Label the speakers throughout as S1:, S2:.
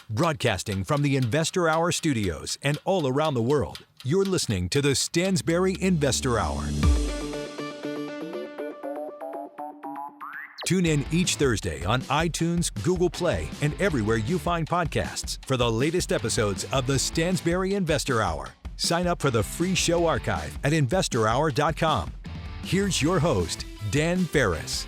S1: Broadcasting from the Investor Hour studios and all around the world, you're listening to the Stansberry Investor Hour. Tune in each Thursday on iTunes, Google Play, and everywhere you find podcasts for the latest episodes of the Stansberry Investor Hour. Sign up for the free show archive at investorhour.com. Here's your host, Dan Ferris.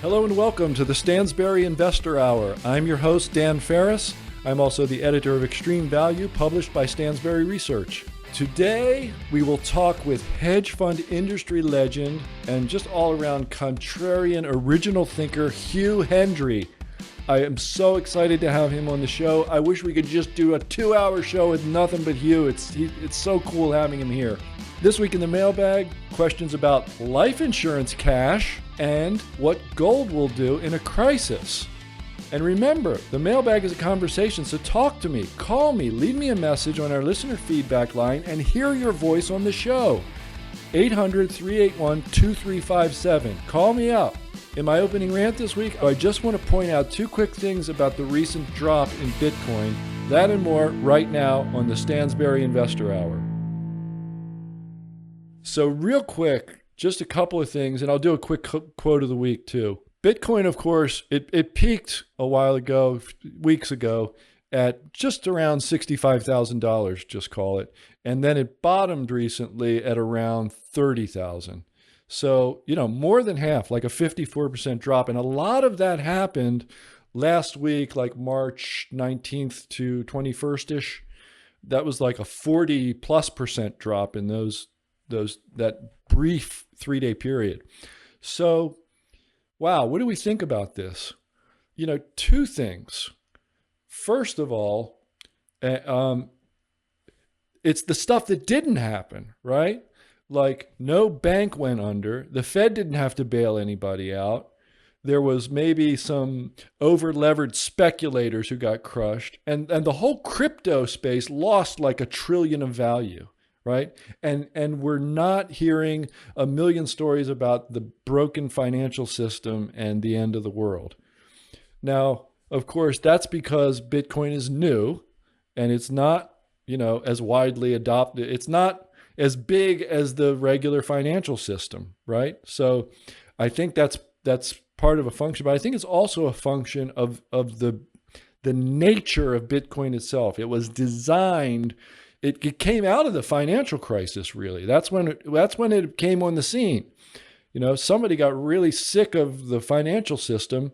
S2: Hello and welcome to the Stansberry Investor Hour. I'm your host, Dan Ferris. I'm also the editor of Extreme Value, published by Stansberry Research. Today, we will talk with hedge fund industry legend and just all-around contrarian original thinker, Hugh Hendry. I am so excited to have him on the show. I wish we could just do a 2-hour show with nothing but Hugh. It's so cool having him here. This week in the mailbag, questions about life insurance cash and what gold will do in a crisis. And remember, the mailbag is a conversation, so talk to me, call me, leave me a message on our listener feedback line, and hear your voice on the show. 800-381-2357. Call me up. In my opening rant this week, I just want to point out 2 quick things about the recent drop in Bitcoin. That and more right now on the Stansberry Investor Hour. So real quick, just a couple of things, and I'll do a quick quote of the week too. Bitcoin, of course, it peaked a while ago, weeks ago, at just around $65,000, just call it. And then it bottomed recently at around $30,000. So, more than half, like a 54% drop. And a lot of that happened last week, like March 19th to 21st-ish. That was like a 40+% drop in that brief 3-day period. So, wow, what do we think about this? 2 things. First of all, it's the stuff that didn't happen, right? Like no bank went under. The Fed didn't have to bail anybody out. There was maybe some over-leveraged speculators who got crushed. And the whole crypto space lost like $1 trillion of value. Right? And we're not hearing a million stories about the broken financial system and the end of the world. Now, of course, that's because Bitcoin is new and it's not, as widely adopted. It's not as big as the regular financial system, right? So I think that's part of a function, but I think it's also a function of the nature of Bitcoin itself. It was designed. It came out of the financial crisis, really. That's when it came on the scene. Somebody got really sick of the financial system,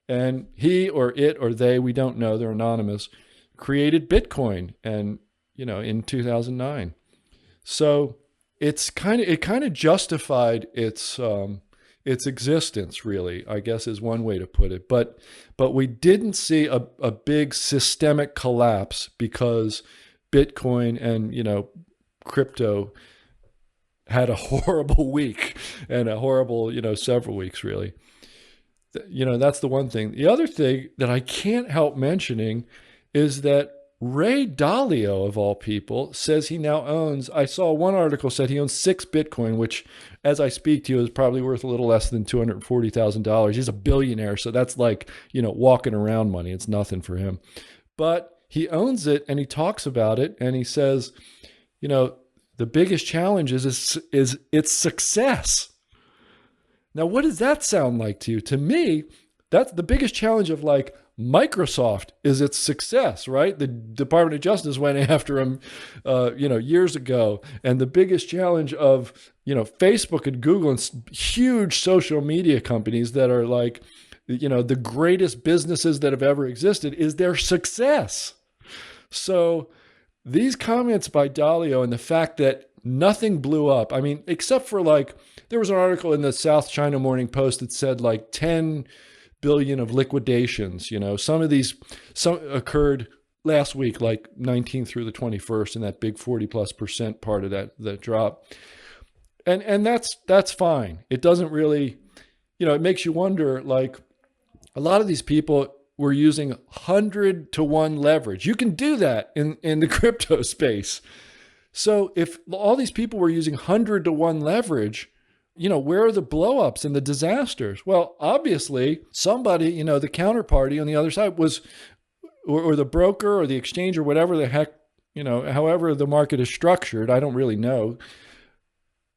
S2: and he or it or they, we don't know, they're anonymous, created Bitcoin, and in 2009. So it kind of justified its existence, really, I guess is one way to put it. But we didn't see a big systemic collapse because Bitcoin and, crypto had a horrible week and a horrible, several weeks, really. That's the one thing. The other thing that I can't help mentioning is that Ray Dalio, of all people, says he now owns, I saw one article said he owns 6 Bitcoin, which, as I speak to you, is probably worth a little less than $240,000. He's a billionaire, so that's like, walking around money. It's nothing for him. But he owns it and he talks about it and he says, the biggest challenge is its success. Now, what does that sound like to you? To me, that's the biggest challenge of like Microsoft is its success, right? The Department of Justice went after him, years ago. And the biggest challenge of, Facebook and Google and huge social media companies that are like, the greatest businesses that have ever existed is their success. So these comments by Dalio and the fact that nothing blew up, I mean, except for there was an article in the South China Morning Post that said 10 billion of liquidations, some occurred last week, like 19th through the 21st, in that big 40+% part of that drop. And that's fine. It doesn't really, it makes you wonder, a lot of these people were using 100-to-1 leverage. You can do that in the crypto space. So if all these people were using 100-to-1 leverage, where are the blowups and the disasters? Well, obviously somebody, the counterparty on the other side was or the broker or the exchange or whatever the heck, however the market is structured, I don't really know.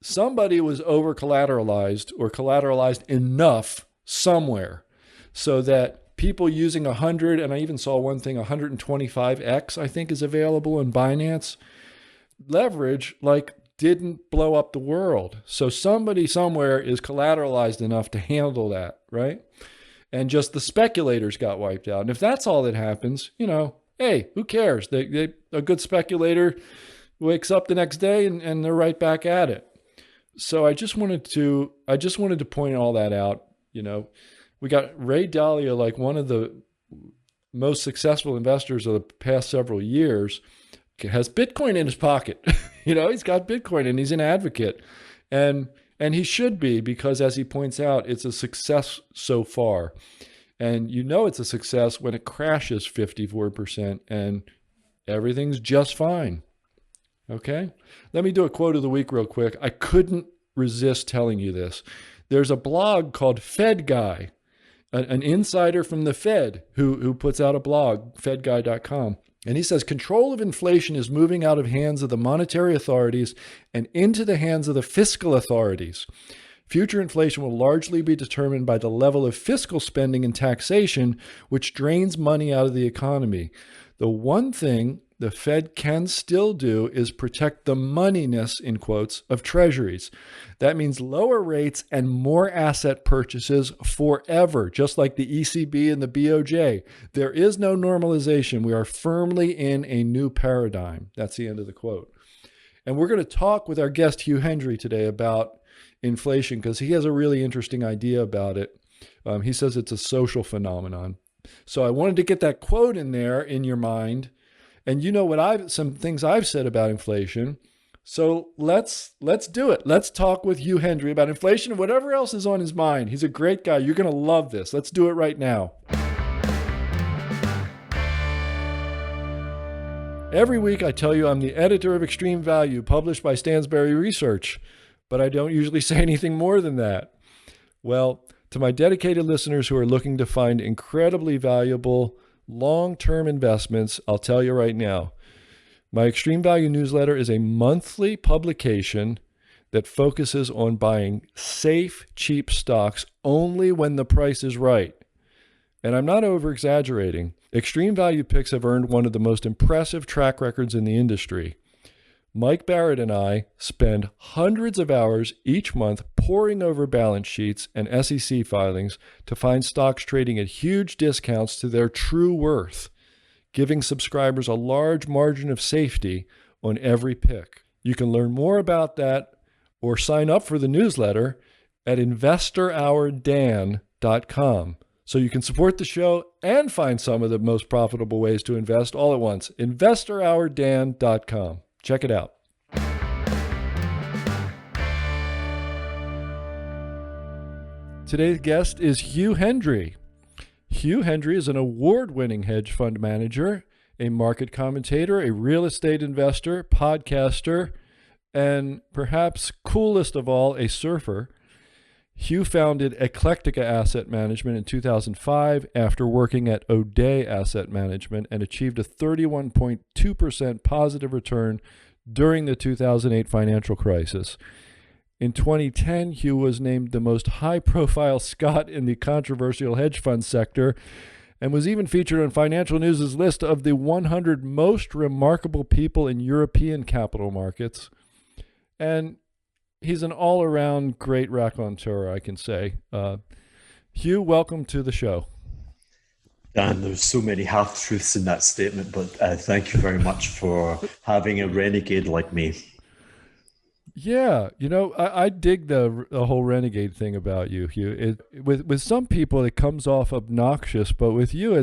S2: Somebody was over collateralized or collateralized enough somewhere so that people using 100, and I even saw one thing, 125x, I think is available in Binance, leverage didn't blow up the world. So somebody somewhere is collateralized enough to handle that, right? And just the speculators got wiped out. And if that's all that happens, hey, who cares? A good speculator wakes up the next day and they're right back at it. So I just wanted to point all that out. We got Ray Dalio, one of the most successful investors of the past several years, has Bitcoin in his pocket. He's got Bitcoin and he's an advocate. And he should be, because as he points out, it's a success so far. And it's a success when it crashes 54% and everything's just fine. Okay? Let me do a quote of the week real quick. I couldn't resist telling you this. There's a blog called Fed Guy, an insider from the Fed who puts out a blog, fedguy.com. And he says, control of inflation is moving out of hands of the monetary authorities and into the hands of the fiscal authorities. Future inflation will largely be determined by the level of fiscal spending and taxation, which drains money out of the economy. The one thing the Fed can still do is protect the moneyness, in quotes, of treasuries. That means lower rates and more asset purchases forever, just like the ECB and the BOJ. There is no normalization. We are firmly in a new paradigm. That's the end of the quote. And we're going to talk with our guest, Hugh Hendry, today about inflation, because he has a really interesting idea about it. He says it's a social phenomenon. So I wanted to get that quote in there in your mind. And some things I've said about inflation. So let's do it. Let's talk with Hugh Hendry about inflation and whatever else is on his mind. He's a great guy. You're going to love this. Let's do it right now. Every week I tell you I'm the editor of Extreme Value, published by Stansberry Research, but I don't usually say anything more than that. Well, to my dedicated listeners who are looking to find incredibly valuable long-term investments, I'll tell you right now, my Extreme Value newsletter is a monthly publication that focuses on buying safe, cheap stocks only when the price is right. And I'm not over-exaggerating. Extreme Value picks have earned one of the most impressive track records in the industry. Mike Barrett and I spend hundreds of hours each month poring over balance sheets and SEC filings to find stocks trading at huge discounts to their true worth, giving subscribers a large margin of safety on every pick. You can learn more about that or sign up for the newsletter at investorhourdan.com. So you can support the show and find some of the most profitable ways to invest all at once. investorhourdan.com. Check it out. Today's guest is Hugh Hendry. Hugh Hendry is an award-winning hedge fund manager, a market commentator, a real estate investor, podcaster, and perhaps coolest of all, a surfer. Hugh founded Eclectica Asset Management in 2005 after working at Odey Asset Management and achieved a 31.2% positive return during the 2008 financial crisis. In 2010, Hugh was named the most high-profile Scot in the controversial hedge fund sector and was even featured on Financial News' list of the 100 most remarkable people in European capital markets. And he's an all-around great raconteur, I can say. Hugh, welcome to the show.
S3: Dan, there's so many half-truths in that statement, but thank you very much for having a renegade like me.
S2: Yeah, I dig the whole renegade thing about you, Hugh. With some people, it comes off obnoxious, but with you,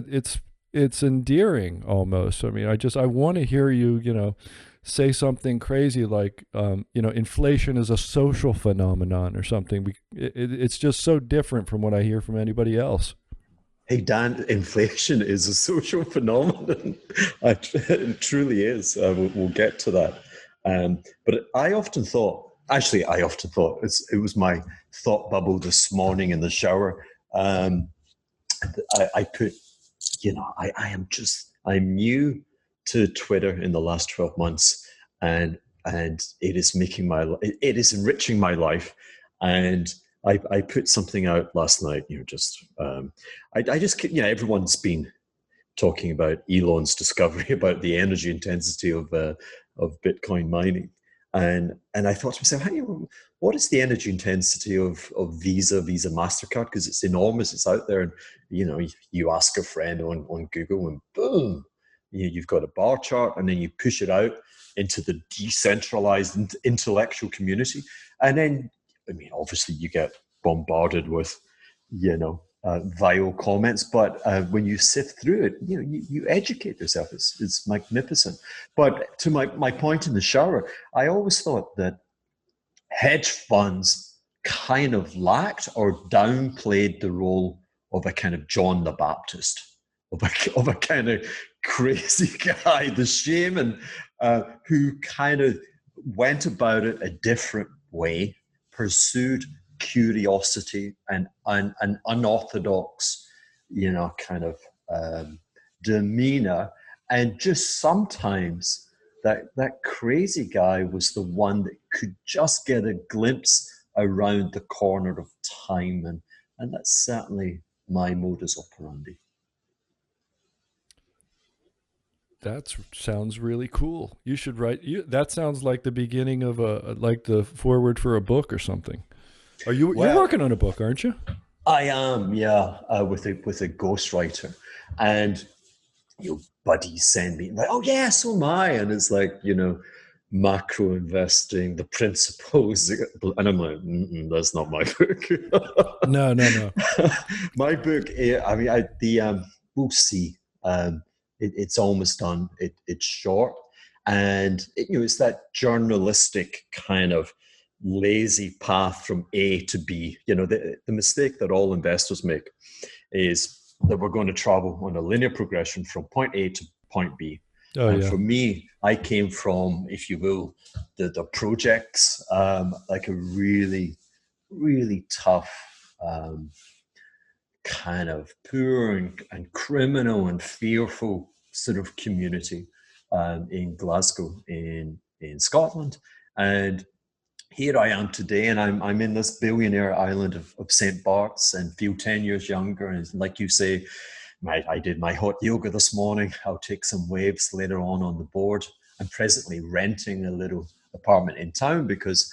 S2: it's endearing almost. I mean, I want to hear you, say something crazy like, inflation is a social phenomenon or something. It's just so different from what I hear from anybody else.
S3: Hey, Dan, inflation is a social phenomenon. It truly is. We'll get to that. But I often thought it was my thought bubble this morning in the shower. I I'm new to Twitter in the last 12 months, and it is it is enriching my life. And I put something out last night, I just, everyone's been talking about Elon's discovery about the energy intensity of Bitcoin mining. And I thought to myself, what is the energy intensity of Visa MasterCard? Because it's enormous, it's out there. And, you ask a friend on Google and boom, you've got a bar chart, and then you push it out into the decentralized intellectual community. And then, obviously you get bombarded with, vile comments, but when you sift through it, you educate yourself. It's magnificent. But to my point in the shower, I always thought that hedge funds kind of lacked or downplayed the role of a kind of John the Baptist, of a kind of crazy guy, the shaman, who kind of went about it a different way, pursued curiosity and an unorthodox, kind of demeanor. And just sometimes that crazy guy was the one that could just get a glimpse around the corner of time. And that's certainly my modus operandi.
S2: That sounds really cool. You should write. That sounds like the beginning of like the foreword for a book or something. You're working on a book, aren't you?
S3: I am, yeah, with a ghostwriter, and buddies send me like, oh yeah, so am I, and it's like, macro investing, the principles, and I'm like, that's not my book.
S2: No.
S3: My book, we'll see. It's almost done. It's short, and it's that journalistic kind of lazy path from A to B. The mistake that all investors make is that we're going to travel on a linear progression from point A to point B. For me, I came from, if you will, the projects, like a really, really tough, kind of poor and criminal and fearful sort of community in Glasgow, in Scotland. And here I am today, and I'm in this billionaire island of St. Bart's, and feel 10 years younger. And like you say, I did my hot yoga this morning. I'll take some waves later on the board. I'm presently renting a little apartment in town because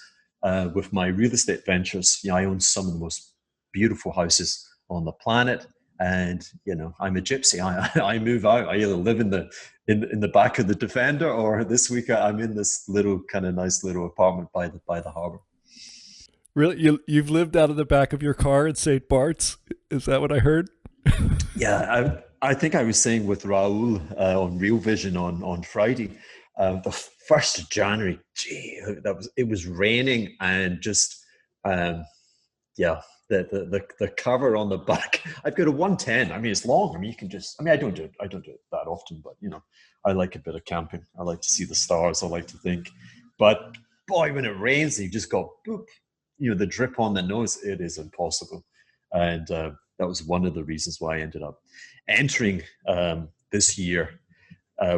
S3: with my real estate ventures, I own some of the most beautiful houses on the planet. And I'm a gypsy. I move out. I either live in the back of the Defender, or this week I'm in this little kind of nice little apartment by the harbor.
S2: Really, you've lived out of the back of your car in St. Bart's? Is that what I heard?
S3: Yeah, I think I was saying with Raoul on Real Vision on Friday, the 1st of January. Gee, it was raining, and just the cover on the back. I've got a 110. It's long. You can just. I don't do it that often, but I like a bit of camping. I like to see the stars. I like to think. But boy, when it rains, you just go boop. The drip on the nose. It is impossible, and that was one of the reasons why I ended up entering this year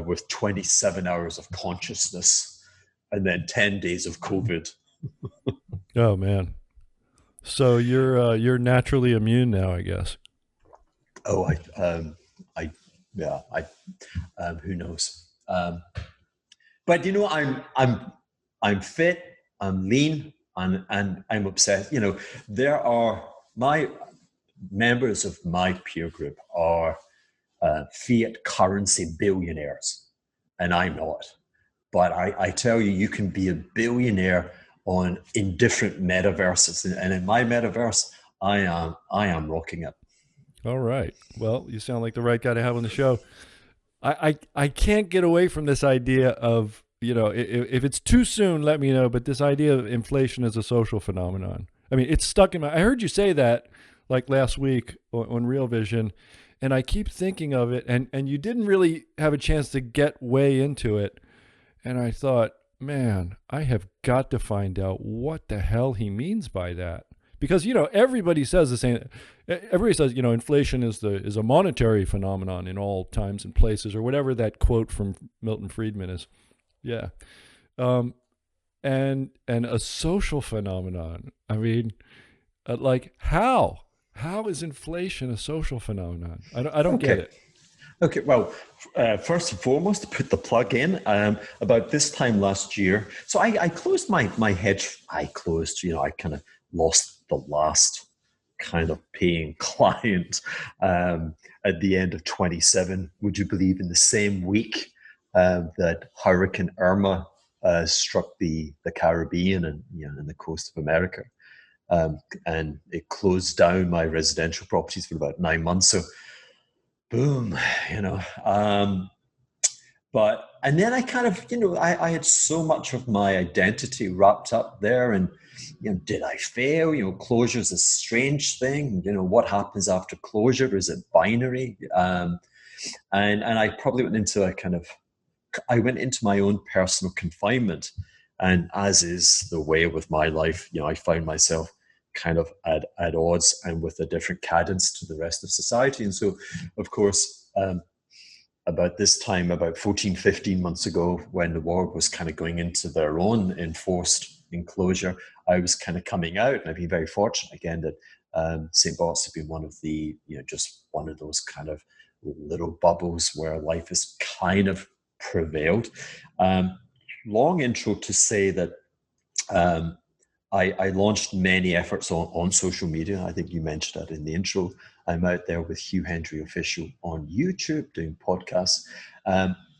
S3: with 27 hours of consciousness, and then 10 days of COVID.
S2: Oh man. So you're naturally immune now, I guess.
S3: Oh, who knows? But I'm fit, I'm lean, and I'm obsessed. There are my members of my peer group are fiat currency billionaires, and I'm not. But I tell you, you can be a billionaire in different metaverses, and in my metaverse, I am rocking it.
S2: All right. Well, you sound like the right guy to have on the show. I can't get away from this idea of, if it's too soon, let me know. But this idea of inflation as a social phenomenon. It's stuck in I heard you say that like last week on Real Vision, and I keep thinking of it. And you didn't really have a chance to get way into it. And I thought, man, I have got to find out what the hell he means by that. Because, everybody says the same. Everybody says, inflation is a monetary phenomenon in all times and places, or whatever that quote from Milton Friedman is. Yeah. And a social phenomenon. I mean, how is inflation a social phenomenon? I don't get it.
S3: Okay, well, first and foremost, to put the plug in, about this time last year, so I closed my hedge. I kind of lost the last kind of paying client at the end of 27. Would you believe, in the same week that Hurricane Irma struck the Caribbean and the coast of America, and it closed down my residential properties for about 9 months. So boom, and then I kind of, I had so much of my identity wrapped up there, and, did I fail? Closure is a strange thing. What happens after closure? Is it binary? And I probably went into I went into my own personal confinement, and as is the way with my life, I found myself kind of at odds and with a different cadence to the rest of society. And so, of course, about this time, about 14, 15 months ago, when the world was kind of going into their own enforced enclosure, I was kind of coming out, and I've been very fortunate again that St. Bart's has been one of the, just one of those kind of little bubbles where life has kind of prevailed. Long intro to say that I launched many efforts on social media. I think you mentioned that in the intro. I'm out there with Hugh Hendry Official on YouTube doing podcasts.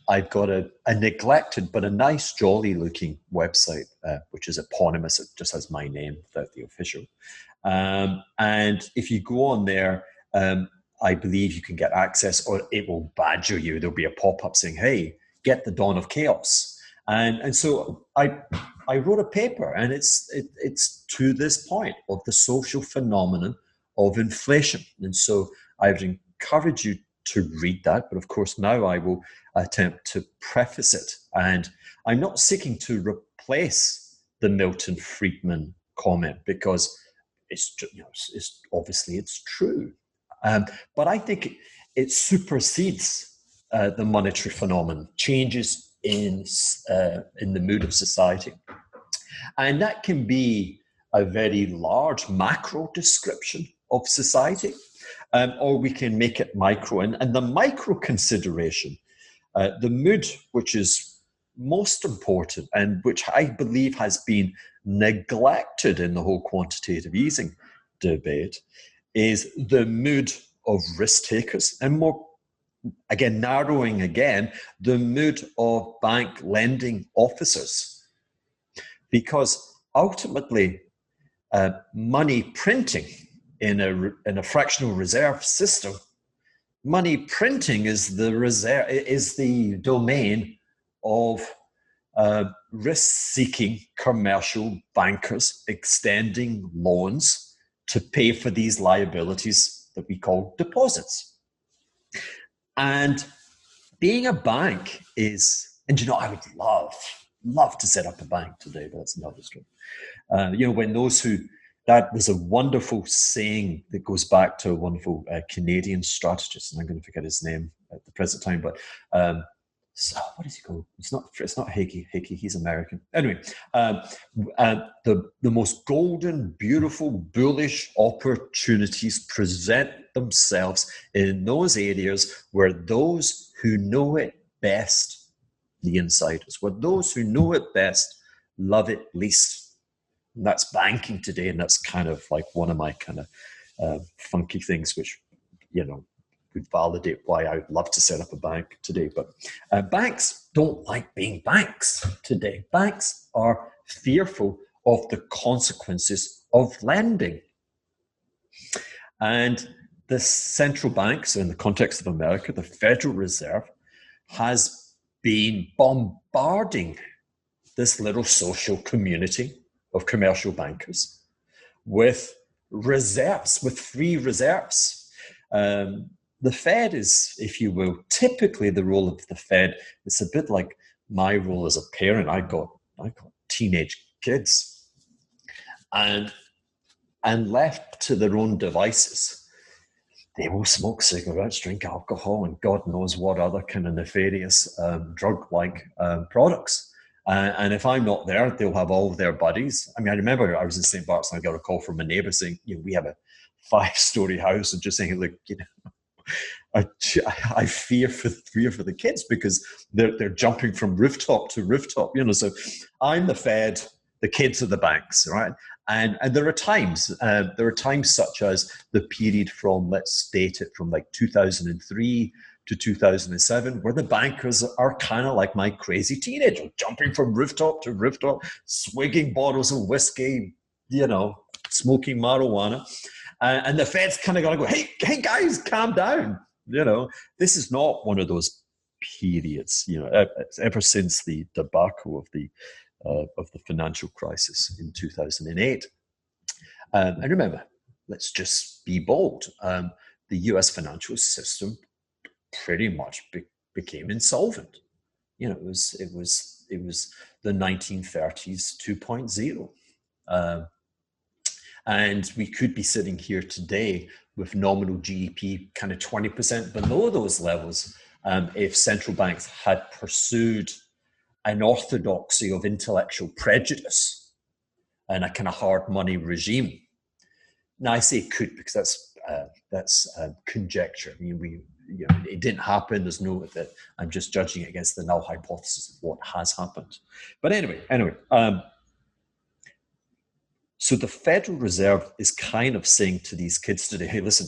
S3: I've got a neglected but a nice, jolly looking website, which is eponymous. It just has my name without the official. And if you go on there, I believe you can get access, or it will badger you. There'll be a pop-up saying, hey, get the Dawn of Chaos. And so I wrote a paper, and it's to this point of the social phenomenon of inflation. And so I would encourage you to read that. But of course, now I will attempt to preface it. And I'm not seeking to replace the Milton Friedman comment, because it's obviously it's true. But I think it supersedes the monetary phenomenon, changes in the mood of society. And that can be a very large macro description of society, or we can make it micro. And the micro consideration, the mood, which is most important and which I believe has been neglected in the whole quantitative easing debate, is the mood of risk takers, and more, again, narrowing again, the mood of bank lending officers. Because ultimately, money printing in a fractional reserve system, money printing is the domain of risk-seeking commercial bankers extending loans to pay for these liabilities that we call deposits. And being a bank is, and I would love to set up a bank today, but that's another story. When there's a wonderful saying that goes back to a wonderful Canadian strategist, and I'm going to forget his name at the present time, but what is he called? It's not Hickey. He's American. Anyway, the most golden, beautiful, bullish opportunities present themselves in those areas where those who know it best, the insiders, where those who know it best love it least. And that's banking today, and that's kind of like one of my kind of funky things, which would validate why I would love to set up a bank today. But banks don't like being banks today. Banks are fearful of the consequences of lending. And the central banks, in the context of America, the Federal Reserve, has been bombarding this little social community of commercial bankers with reserves, with free reserves. The Fed is, if you will, typically the role of the Fed. It's a bit like my role as a parent. I got teenage kids, and and left to their own devices, they will smoke cigarettes, drink alcohol, and God knows what other kind of nefarious drug-like products. And if I'm not there, they'll have all their buddies. I mean, I remember I was in St. Bart's and I got a call from a neighbour saying, we have a 5-story house, and just saying, look, I fear for the kids because they're jumping from rooftop to rooftop. So I'm the Fed, the kids are the banks, right? And there are times such as the period from, let's date it from like 2003 to 2007, where the bankers are kind of like my crazy teenager, jumping from rooftop to rooftop, swigging bottles of whiskey, smoking marijuana. And the Fed's kind of going to go, hey guys, calm down. This is not one of those periods, ever since the debacle of the financial crisis in 2008. And remember, let's just be bold. The US financial system pretty much became insolvent. It was the 1930s 2.0. And we could be sitting here today with nominal GDP kind of 20% below those levels if central banks had pursued an orthodoxy of intellectual prejudice and a kind of hard money regime. Now, I say could because that's conjecture. I mean, it didn't happen. There's no that. I'm just judging it against the null hypothesis of what has happened. But anyway. So the Federal Reserve is kind of saying to these kids today, hey, listen,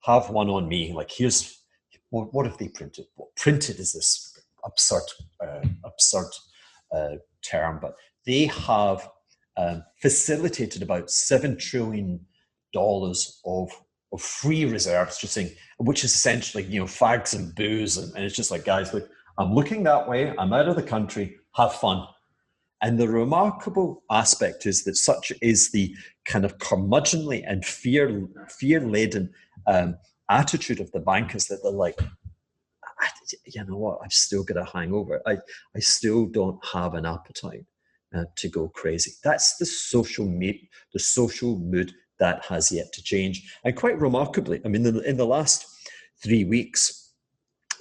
S3: have one on me. Like, here's what have they printed? What printed is this absurd term, but they have facilitated about $7 trillion of free reserves, just saying, which is essentially, fags and booze. And it's just like, guys, look, I'm looking that way. I'm out of the country. Have fun. And the remarkable aspect is that such is the kind of curmudgeonly and fear-laden attitude of the bankers that they're like, you know what, I've still got a hangover. I still don't have an appetite to go crazy. That's the social mood that has yet to change. And quite remarkably, I mean, in the last 3 weeks,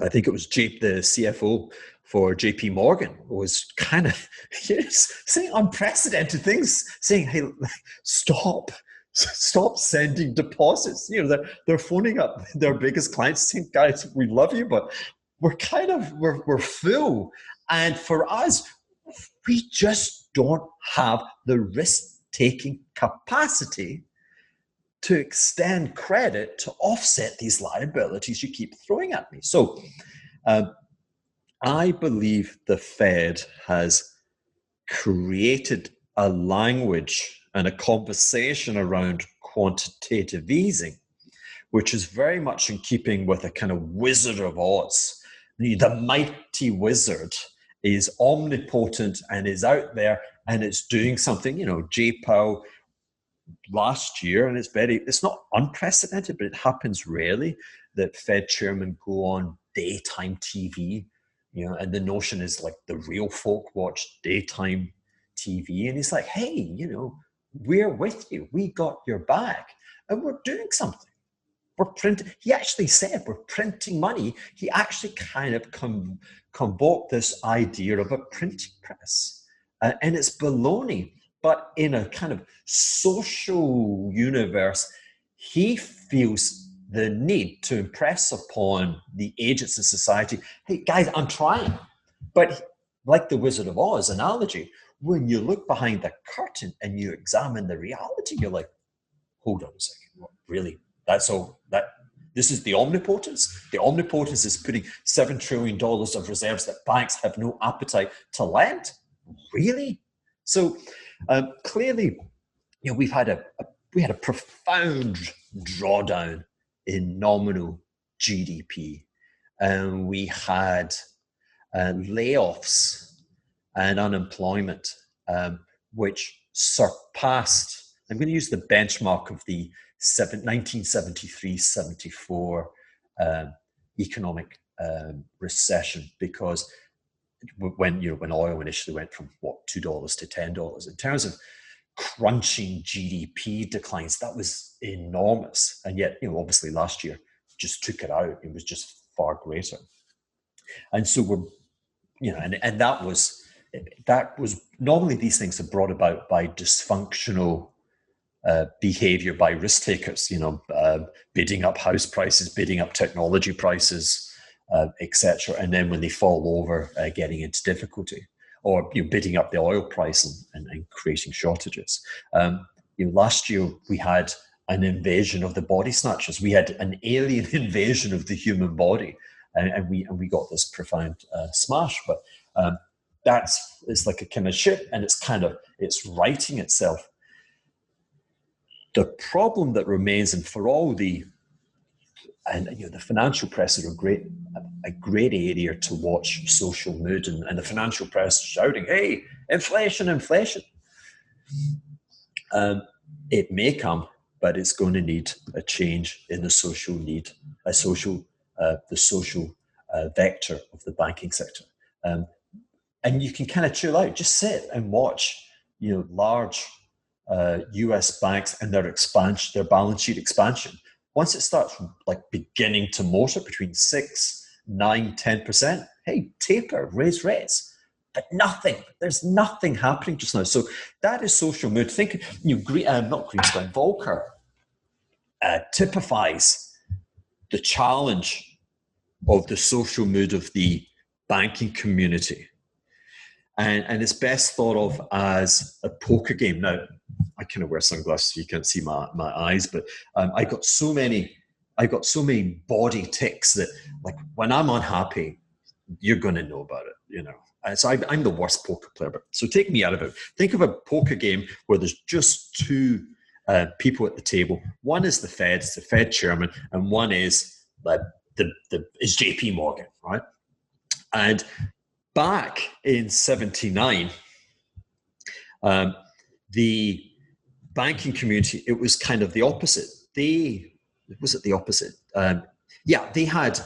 S3: I think it was the CFO for JP Morgan was kind of saying unprecedented things, saying, hey, stop sending deposits. They're phoning up their biggest clients saying, guys, we love you, but we're full. And for us, we just don't have the risk-taking capacity to extend credit to offset these liabilities you keep throwing at me. So I believe the Fed has created a language and a conversation around quantitative easing, which is very much in keeping with a kind of Wizard of Oz. The mighty wizard is omnipotent and is out there and it's doing something. Jay Powell last year, and it's not unprecedented, but it happens rarely that Fed chairmen go on daytime TV, and the notion is like the real folk watch daytime TV, and he's like, hey, we're with you, we got your back, and we're doing something. We're printing. He actually said we're printing money. He actually kind of convoked this idea of a printing press, and it's baloney. But in a kind of social universe, he feels the need to impress upon the agents in society, hey, guys, I'm trying. But like the Wizard of Oz analogy, when you look behind the curtain and you examine the reality, you're like, hold on a second, what, really? That's all? This is the omnipotence? The omnipotence is putting $7 trillion of reserves that banks have no appetite to lend? Really? So clearly, we had a profound drawdown in nominal GDP, and we had layoffs and unemployment, which surpassed. I'm going to use the benchmark of the 1973-74 economic recession, because when oil initially went from $2 to $10 in terms of crunching GDP declines. That was enormous. And yet, obviously last year just took it out. It was just far greater. And so and that was normally these things are brought about by dysfunctional behavior by risk takers, bidding up house prices, bidding up technology prices, etc. And then when they fall over, getting into difficulty, or bidding up the oil price and creating shortages. Last year we had an invasion of the body snatchers. We had an alien invasion of the human body, and we got this profound smash. But it's like a kind of ship, and it's righting itself. The problem that remains, and for all the financial press are a great area to watch social mood, and the financial press shouting, "Hey, inflation, inflation." It may come, but it's going to need a change in the social need, the social vector of the banking sector. And you can kind of chill out, just sit and watch, large US banks and their balance sheet expansion. Once it starts beginning to motor between 6, 9, 10%, hey, taper, raise rates. But there's nothing happening just now. So that is social mood. Think, not Greenstein, Volcker typifies the challenge of the social mood of the banking community. And it's best thought of as a poker game. Now, I kind of wear sunglasses so you can't see my eyes, but I got so many body tics that, when I'm unhappy, you're going to know about it, And so I'm the worst poker player, but so take me out of it. Think of a poker game where there's just two people at the table. One is the Fed chairman, and one is is JP Morgan, right? And back in 79, the banking community, it was kind of the opposite. They had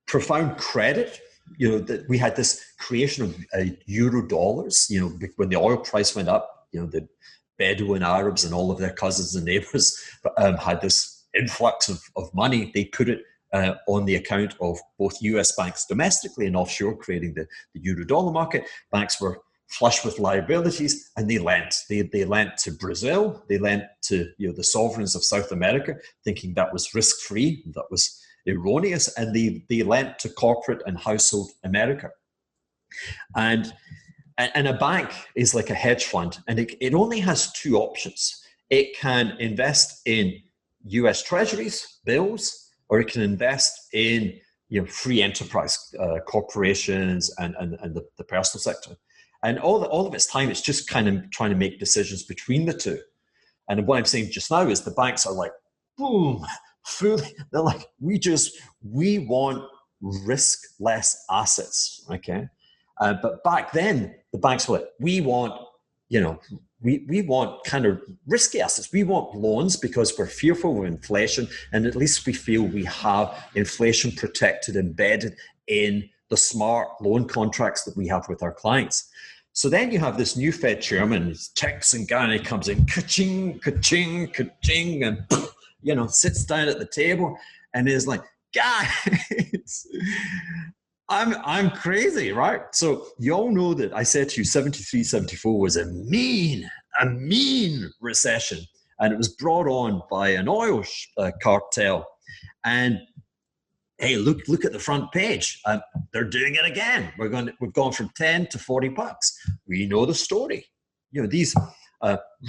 S3: profound credit. That we had this creation of euro dollars. When the oil price went up, the Bedouin Arabs and all of their cousins and neighbors had this influx of money. They put it on the account of both US banks domestically and offshore, creating the euro dollar market. Banks were flush with liabilities, and they lent. They lent to Brazil. They lent to the sovereigns of South America, thinking that was risk-free. That was erroneous. And they lent to corporate and household America. And a bank is like a hedge fund, and it only has two options. It can invest in US treasuries, bills, or it can invest in free enterprise corporations and the personal sector. And all of its time, it's just kind of trying to make decisions between the two. And what I'm saying just now is the banks are like, boom, fully. They're like, we want risk-less assets, okay? But back then, the banks were like, we want kind of risky assets. We want loans because we're fearful of inflation, and at least we feel we have inflation protected, embedded in the smart loan contracts that we have with our clients. So then you have this new Fed chairman, Texan guy, and he comes in, ka-ching, ka-ching, ka-ching, and sits down at the table and is like, guys, I'm crazy, right? So you all know that I said to you 73, 74 was a mean recession, and it was brought on by an oil cartel. And hey, look at the front page. They're doing it again. We've gone from 10 to $40. We know the story. These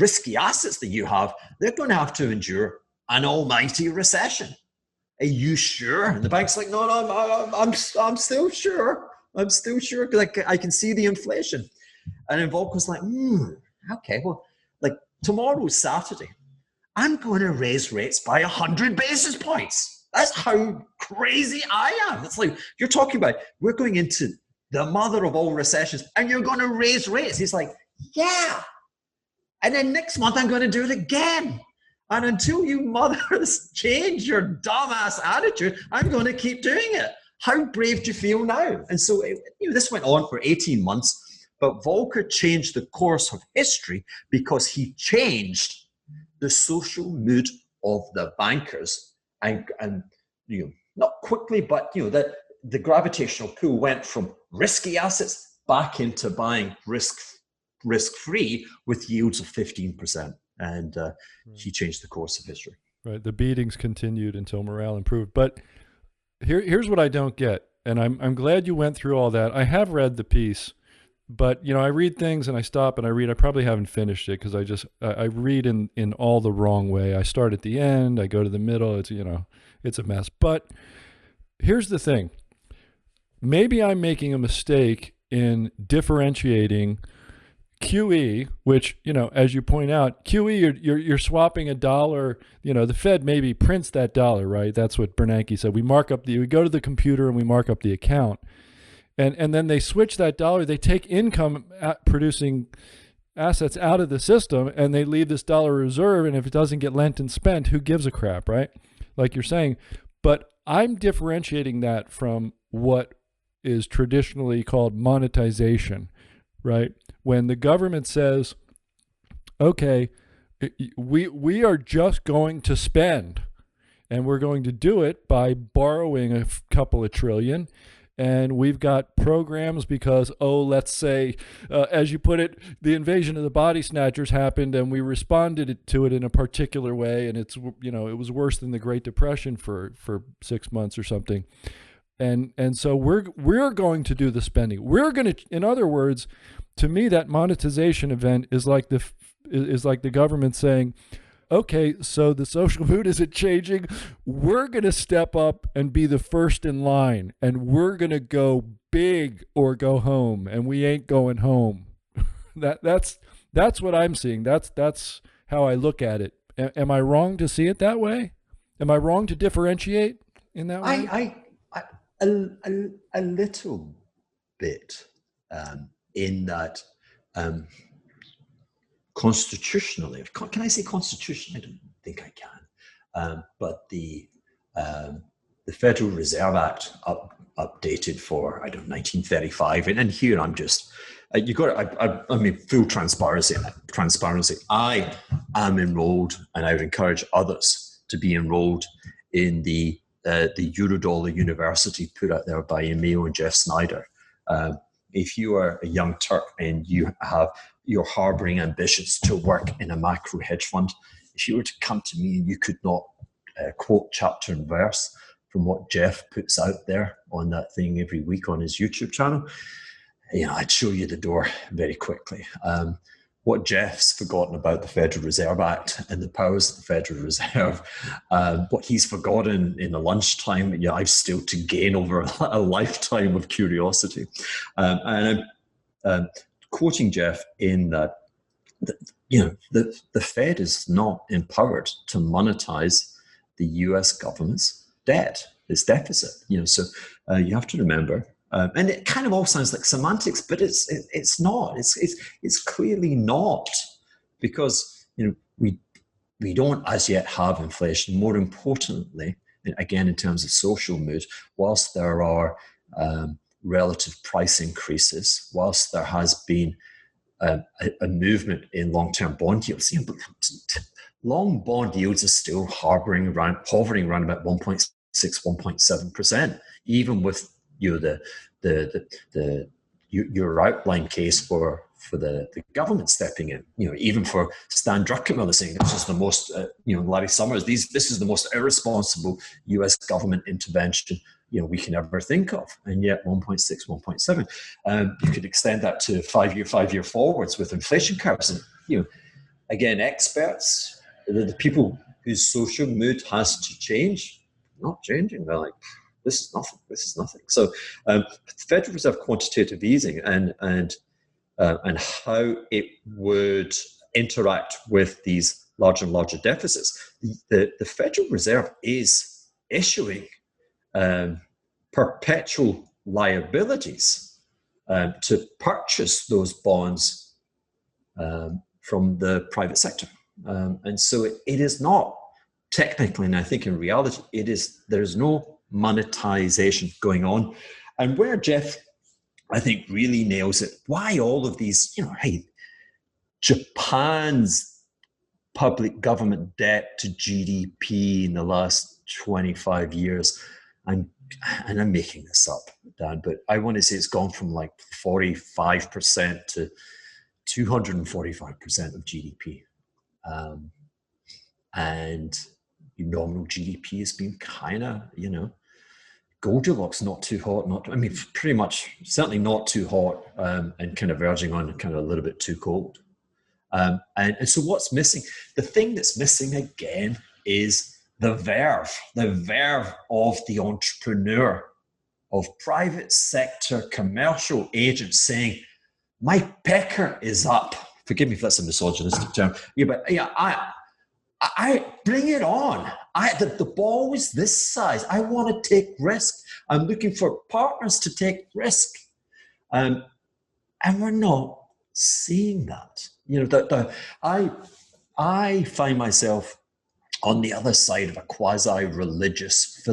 S3: risky assets that you have, they're going to have to endure an almighty recession. Are you sure? And the bank's like, no, I'm still sure. I'm still sure because I can see the inflation. And then Volker's like, okay, well, tomorrow's Saturday. I'm going to raise rates by 100 basis points. That's how crazy I am. It's like, you're talking about, we're going into the mother of all recessions and you're going to raise rates. He's like, yeah. And then next month I'm going to do it again. And until you mothers change your dumbass attitude, I'm going to keep doing it. How brave do you feel now? And so this went on for 18 months. But Volcker changed the course of history because he changed the social mood of the bankers, and not quickly, but that the gravitational pull went from risky assets back into buying risk-free with yields of 15%, and he changed the course of history.
S2: Right, the beatings continued until morale improved. But here's what I don't get, and I'm glad you went through all that. I have read the piece, but I read things and I stop and I read. I probably haven't finished it because I read in all the wrong way. I start at the end, I go to the middle. It's a mess. But here's the thing. Maybe I'm making a mistake in differentiating QE, which, as you point out, QE, you're swapping a dollar. The Fed maybe prints that dollar, right? That's what Bernanke said. We go to the computer and we mark up the account. And then they switch that dollar. They take income producing assets out of the system and they leave this dollar reserve. And if it doesn't get lent and spent, who gives a crap, right? Like you're saying. But I'm differentiating that from what is traditionally called monetization, right? When the government says, okay, we are just going to spend, and we're going to do it by borrowing a couple of trillion, and we've got programs because, let's say, as you put it, the invasion of the body snatchers happened, and we responded to it in a particular way, and it was worse than the Great Depression for 6 months or something. And so we're going to do the spending. We're going to, in other words, to me, that monetization event is like the government saying, okay, so the social mood isn't changing. We're going to step up and be the first in line, and we're going to go big or go home, and we ain't going home. That's what I'm seeing. That's how I look at it. Am I wrong to see it that way? Am I wrong to differentiate in that way?
S3: A little bit, in that constitutionally, can I say constitutionally? I don't think I can. But the Federal Reserve Act updated for 1935, and here I'm just you got. I mean, full transparency. I am enrolled, and I would encourage others to be enrolled in the Eurodollar University put out there by Emil and Jeff Snyder. If you are a young Turk and you're harboring ambitions to work in a macro hedge fund, if you were to come to me and you could not quote chapter and verse from what Jeff puts out there on that thing every week on his YouTube channel, I'd show you the door very quickly. What Jeff's forgotten about the Federal Reserve Act and the powers of the Federal Reserve, what he's forgotten in the lunchtime, I've still to gain over a lifetime of curiosity. And I'm quoting Jeff in that, the Fed is not empowered to monetize the U.S. government's debt, its deficit. So you have to remember. And it kind of all sounds like semantics, but it's not. It's clearly not, because we don't as yet have inflation. More importantly, again in terms of social mood, whilst there are relative price increases, whilst there has been a movement in long-term bond yields, long bond yields are still hovering around about 1.6, 1.7%, even with your outline case for the government stepping in. Even for Stan Druckenmiller saying this is the most, Larry Summers, this is the most irresponsible U.S. government intervention we can ever think of, and yet 1.6, 1.7. You could extend that to five-year forwards with inflation curves, and again, experts, the people whose social mood has to change, not changing. They're like, this is nothing. So Federal Reserve quantitative easing and how it would interact with these larger and larger deficits. The Federal Reserve is issuing perpetual liabilities to purchase those bonds from the private sector. And so it is not technically, and I think in reality, there's no monetization going on. And where Jeff I think really nails it. Why all of these, hey, Japan's public government debt to GDP in the last 25 years, and I'm making this up, Dan, but I want to say it's gone from like 45% to 245% of GDP. And nominal GDP has been kind of, Goldilocks, not too hot, pretty much, certainly not too hot, and kind of verging on kind of a little bit too cold. And so what's missing? The thing that's missing again is the verve of the entrepreneur, of private sector commercial agents saying, my pecker is up. Forgive me if that's a misogynistic term. I bring it on. The ball is this size. I want to take risk. I'm looking for partners to take risk. And we're not seeing that. I find myself on the other side of a quasi-religious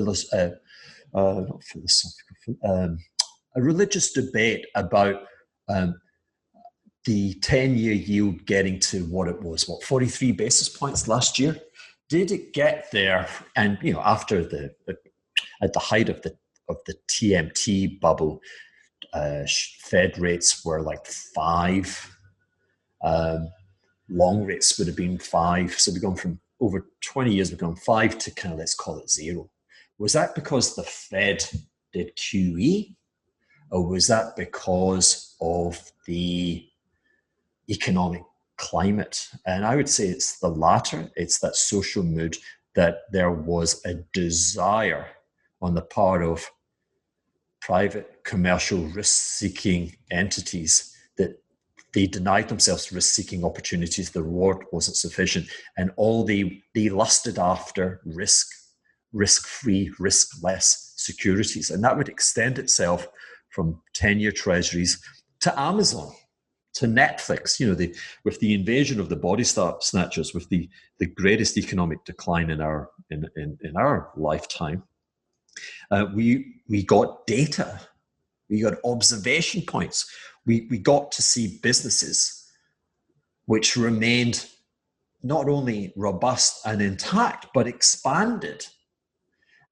S3: a religious debate about the 10-year yield getting to what it was, 43 basis points last year. Did it get there? And after at the height of the TMT bubble, Fed rates were like 5. Long rates would have been 5. So we've gone from over 20 years, we've gone 5 to kind of, let's call it 0. Was that because the Fed did QE? Or was that because of the economic climate? And I would say it's the latter. It's that social mood, that there was a desire on the part of private commercial risk-seeking entities that they denied themselves risk-seeking opportunities. The reward wasn't sufficient, and all they lusted after risk-free, risk-less securities, and that would extend itself from 10-year treasuries to Amazon, to Netflix. With the invasion of the body snatchers, with the greatest economic decline in our lifetime, we got data, we got observation points, we got to see businesses which remained not only robust and intact, but expanded.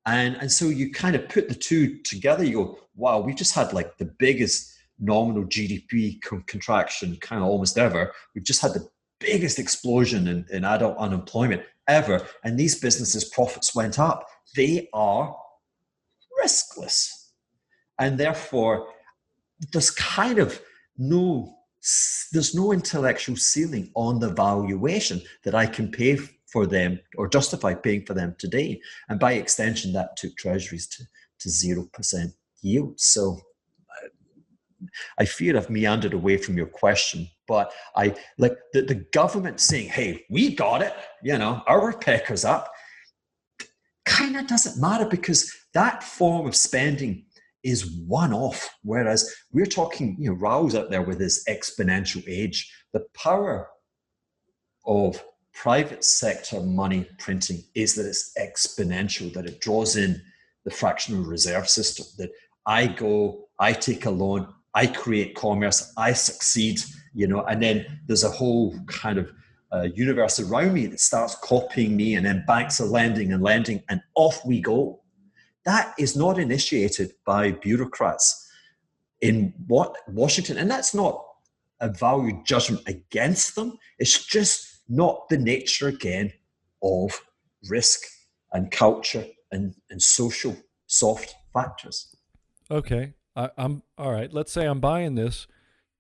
S3: And so you kind of put the two together, you go, wow, we just had like the biggest nominal GDP contraction kind of almost ever. We've just had the biggest explosion in adult unemployment ever. And these businesses' profits went up. They are riskless. And therefore, there's no intellectual ceiling on the valuation that I can pay for them or justify paying for them today. And by extension, that took treasuries to 0% yield. So I fear I've meandered away from your question, but I like the government saying, hey, we got it, our pecker's up, kind of doesn't matter, because that form of spending is one-off, whereas we're talking, Raoul's out there with his exponential age. The power of private sector money printing is that it's exponential, that it draws in the fractional reserve system, that I take a loan, I create commerce, I succeed, and then there's a whole kind of universe around me that starts copying me, and then banks are lending, and off we go. That is not initiated by bureaucrats in Washington. And that's not a value judgment against them. It's just not the nature, again, of risk and culture and social soft factors.
S2: Okay. I'm all right. Let's say I'm buying this.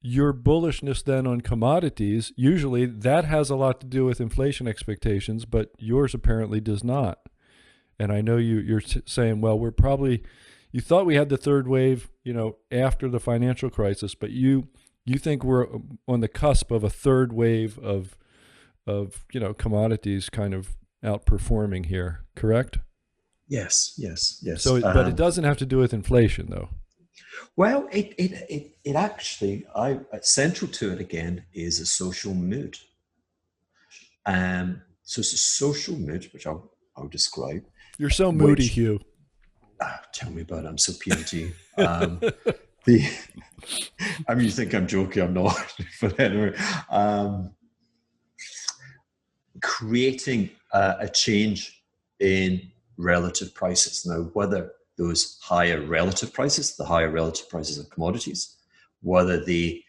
S2: Your bullishness then on commodities, usually that has a lot to do with inflation expectations, but yours apparently does not. And I know you're saying, well, you thought we had the third wave, after the financial crisis, but you think we're on the cusp of a third wave of commodities kind of outperforming here, correct?
S3: Yes.
S2: So, but it doesn't have to do with inflation, though.
S3: Well, it actually, central to it again is a social mood. So it's a social mood, which I'll describe.
S2: You're so moody, Hugh.
S3: Tell me about it. I'm so PMG. I mean, you think I'm joking, I'm not. But anyway, creating a change in relative prices. Now, whether those higher relative prices, the higher relative prices of commodities, whether they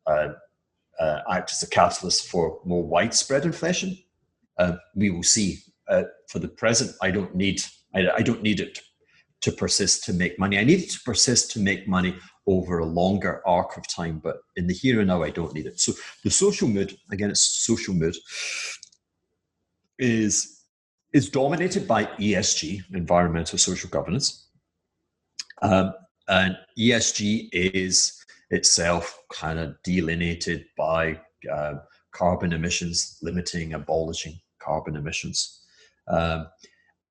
S3: act as a catalyst for more widespread inflation, we will see. For the present, I don't need it to persist to make money. I need it to persist to make money over a longer arc of time, but in the here and now, I don't need it. So the social mood, again, it's social mood, is dominated by ESG, environmental social governance. And ESG is itself kind of delineated by carbon emissions, limiting, abolishing carbon emissions.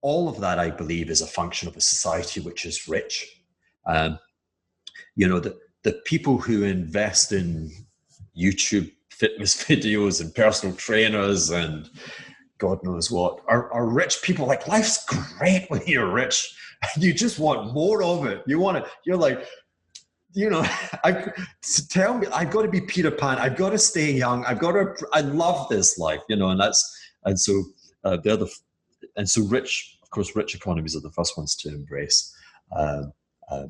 S3: All of that, I believe, is a function of a society which is rich. The people who invest in YouTube fitness videos and personal trainers and God knows what are rich people. Like, life's great when you're rich. You just want more of it. You're like, tell me, I've got to be Peter Pan. I've got to stay young. I love this life, and so rich, of course, rich economies are the first ones to embrace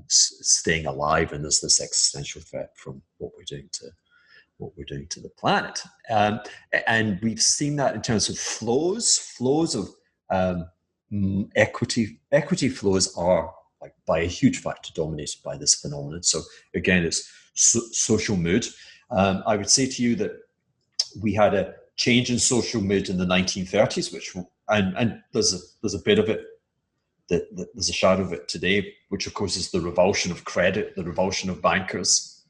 S3: staying alive. And there's this existential threat from what we're doing to the planet. And we've seen that in terms of flows of equity. Equity flows are, like, by a huge factor, dominated by this phenomenon. So again, it's social mood. I would say to you that we had a change in social mood in the 1930s, and there's a bit of it, there's a shadow of it today, which of course is the revulsion of credit, the revulsion of bankers.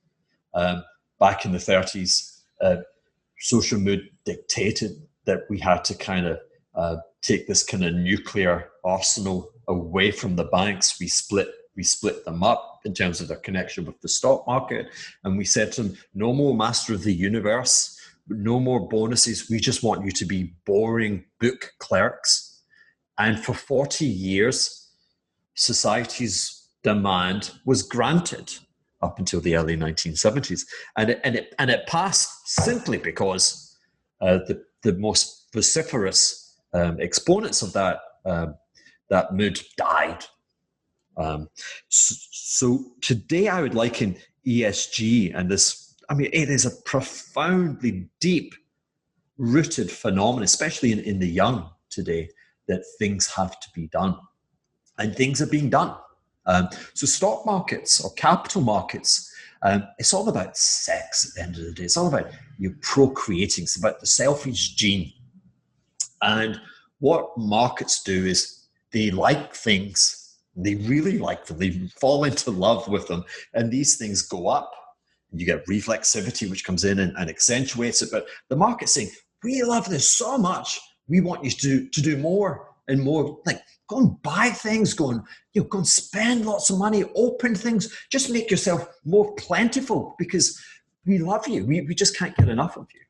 S3: Back in the 30s, social mood dictated that we had to kind of take this kind of nuclear arsenal away from the banks. We split them up in terms of their connection with the stock market, and we said to them, no more master of the universe, no more bonuses. We just want you to be boring book clerks. And for 40 years, society's demand was granted up until the early 1970s, and it passed simply because the most vociferous exponents of that mood died. So today, I would liken ESG and this. I mean, it is a profoundly deep-rooted phenomenon, especially in the young today, that things have to be done, and things are being done. So stock markets or capital markets, it's all about sex at the end of the day. It's all about you procreating. It's about the selfish gene. And what markets do is they like things. They really like them. They fall into love with them. And these things go up. And you get reflexivity, which comes in and accentuates it. But the market's saying, we love this so much. We want you to do more and more. Like, go and buy things, go and spend lots of money, open things, just make yourself more plentiful because we love you. We just can't get enough of you.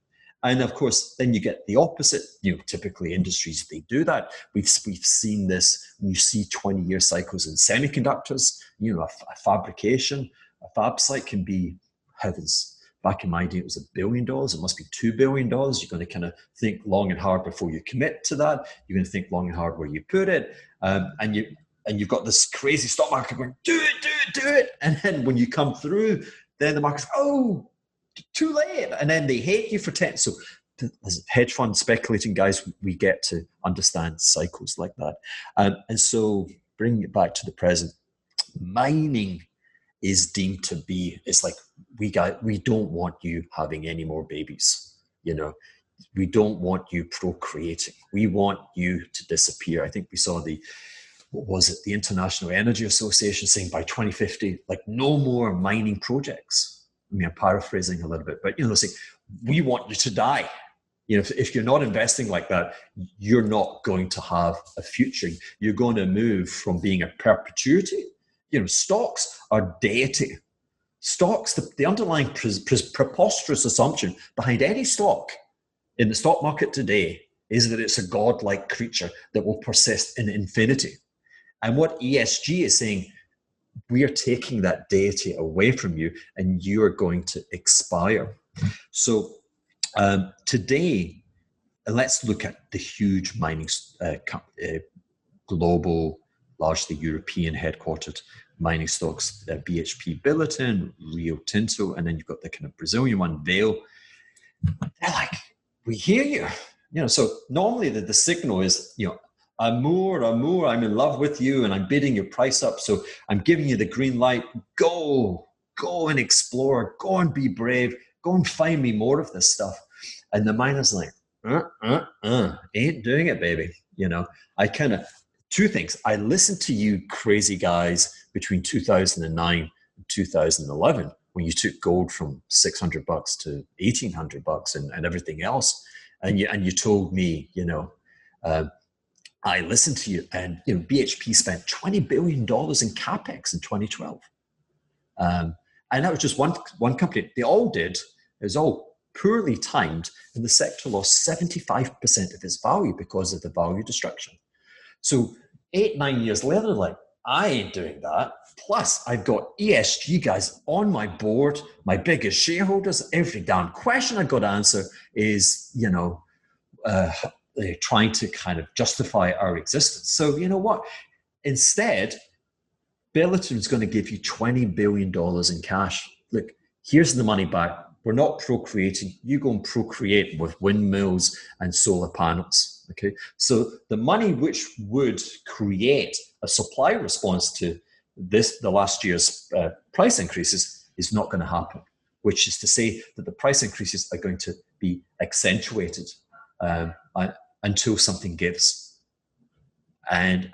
S3: And of course, then you get the opposite. Typically industries, they do that. We've seen this when you see 20-year cycles in semiconductors. A fabrication, a fab site can be, heavens, back in my day, it was $1 billion. It must be $2 billion. You're going to kind of think long and hard before you commit to that. You're going to think long and hard where you put it. And you've got this crazy stock market going, do it. And then when you come through, then the market's, oh, too late. And then they hate you for 10. So as hedge fund speculating guys, we get to understand cycles like that. And so bringing it back to the present, mining is deemed to be, it's like, we don't want you having any more babies. We don't want you procreating. We want you to disappear. I think we saw the International Energy Association saying by 2050, like, no more mining projects. I mean, I'm paraphrasing a little bit, but saying, we want you to die. If you're not investing like that, you're not going to have a future. You're going to move from being a perpetuity. Stocks are deity. Stocks, the underlying preposterous assumption behind any stock in the stock market today is that it's a godlike creature that will persist in infinity. And what ESG is saying, we are taking that deity away from you, and you are going to expire. So today, let's look at the huge mining, global, largely European headquartered mining stocks, BHP Billiton, Rio Tinto, and then you've got the kind of Brazilian one, Vale. They're like, we hear you. So normally the signal is, Amour, I'm in love with you and I'm bidding your price up. So I'm giving you the green light. Go and explore. Go and be brave. Go and find me more of this stuff. And the miner's like, ain't doing it, baby. I kind of, two things. I listened to you crazy guys between 2009 and 2011 when you took gold from $600 to $1,800 and everything else. And you told me, I listened to you, and BHP spent $20 billion in capex in 2012, and that was just one company. They all did. It was all poorly timed, and the sector lost 75% of its value because of the value destruction. So 8-9 years later, like, I ain't doing that. Plus, I've got ESG guys on my board, my biggest shareholders. Every damn question I got to answer is, trying to kind of justify our existence. So you know what? Instead, Billiton is going to give you $20 billion in cash. Look, here's the money back. We're not procreating. You go and procreate with windmills and solar panels. Okay, so the money which would create a supply response to the last year's price increases is not going to happen, which is to say that the price increases are going to be accentuated until something gives. And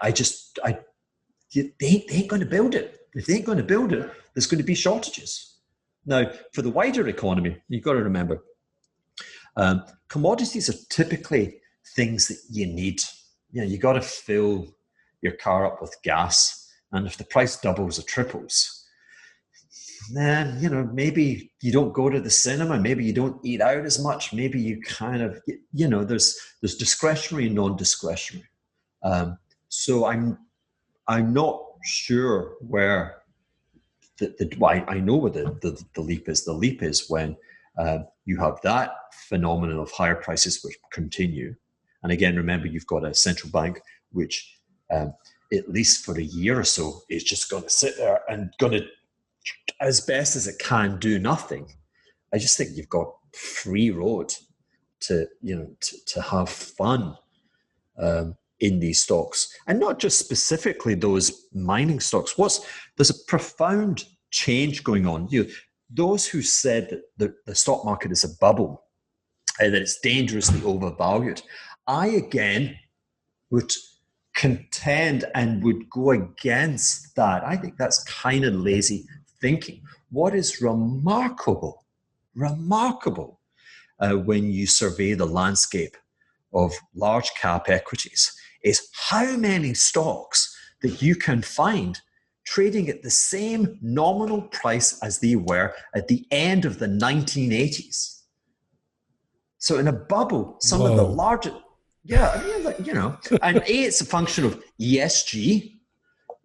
S3: they ain't going to build it. If they ain't going to build it, there's going to be shortages. Now, for the wider economy, you've got to remember, commodities are typically things that you need. You got to fill your car up with gas, and if the price doubles or triples, then maybe you don't go to the cinema, maybe you don't eat out as much, maybe you kind of there's discretionary and non-discretionary. So I'm not sure where I know where the leap is. The leap is when you have that phenomenon of higher prices which continue. And again, remember, you've got a central bank which, at least for a year or so, is just going to sit there and going to, as best as it can, do nothing. I just think you've got free road to have fun in these stocks, and not just specifically those mining stocks. There's a profound change going on. Those who said that the stock market is a bubble and that it's dangerously overvalued, I again would contend and would go against that. I think that's kind of lazy thinking. What is remarkable when you survey the landscape of large cap equities is how many stocks that you can find trading at the same nominal price as they were at the end of the 1980s. So in a bubble, some of the largest, and it's a function of ESG.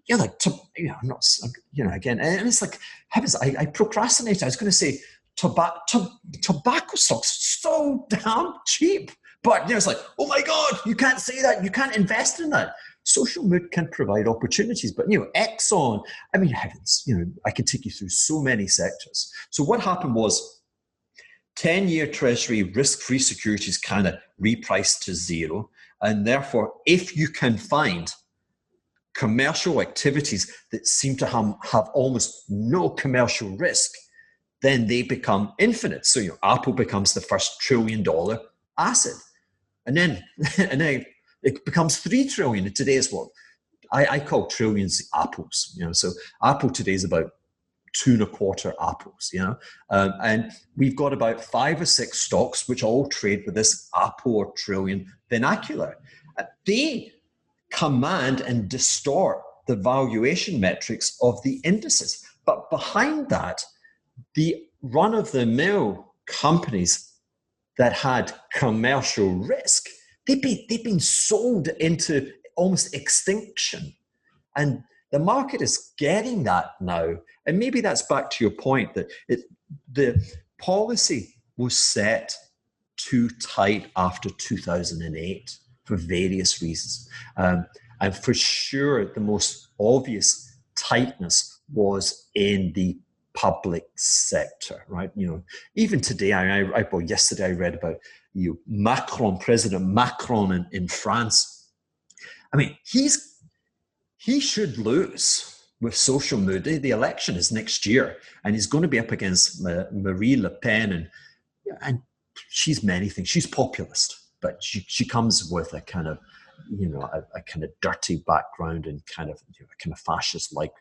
S3: Again, and it's like, heavens, I procrastinated. I was going to say tobacco stocks so damn cheap. But it's like, oh my God, you can't say that. You can't invest in that. Social mood can provide opportunities. But, Exxon, heavens, I could take you through so many sectors. So what happened was 10-year Treasury risk-free securities kind of repriced to zero. And therefore, if you can find commercial activities that seem to have almost no commercial risk, then they become infinite. So, Apple becomes the first $1 trillion asset. And then it becomes 3 trillion in today's world. I call trillions apples, So Apple today is about 2.25 apples, And we've got about 5 or 6 stocks which all trade with this Apple or trillion vernacular. They command and distort the valuation metrics of the indices. But behind that, the run-of-the-mill companies that had commercial risk, they've been sold into almost extinction. And the market is getting that now. And maybe that's back to your point that the policy was set too tight after 2008 for various reasons. And for sure, the most obvious tightness was in the public sector, right? Even today, yesterday I read about President Macron in France. I mean, he should lose with social mood. The election is next year, and he's going to be up against Marie Le Pen, and she's many things. She's populist, but she comes with a kind of, a kind of dirty background and kind of fascist-like